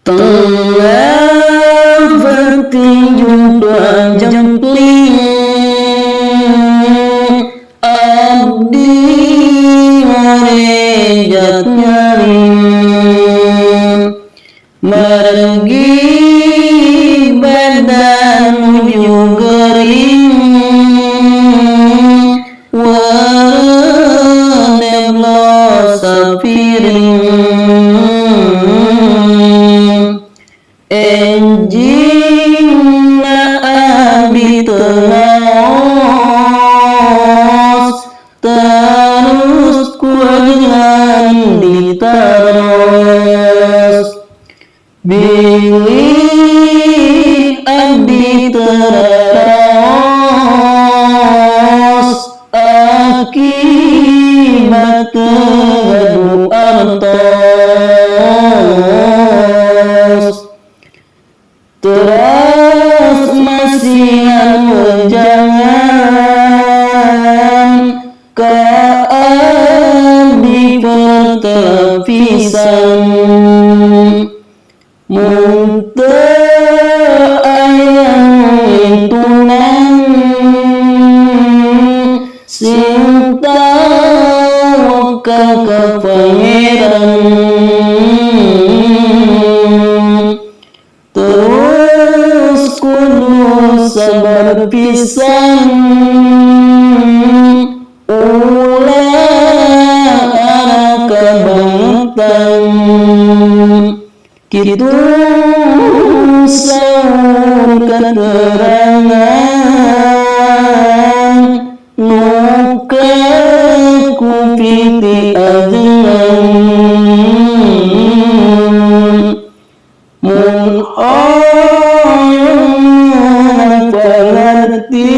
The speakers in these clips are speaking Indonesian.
Tengah bertinju dua jempling, abdi merejat nyaring, mergi badan menuju gering, warna sapiring. Enjingna abdi tenaos, terus kuajan ditaros. Bilih abdi teraos, akibat kegaduh artos. Terus masihan wejangan ka abdi pertepisan, mun teu aya ngintunan sing tau ka pangeran. Terus kudu sabar pisan, ulah arah kabangetan. Kitu saur katerangan, nuka kupiti ajengan. Mun orang pengerti,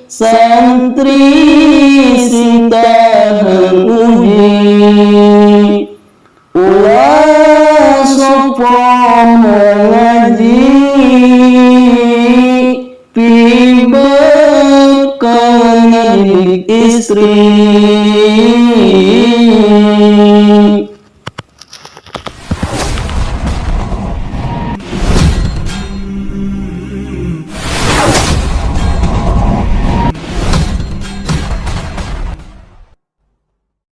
santri sing tahan uji, ulah sopo mengaji, pibek ngedidik istri.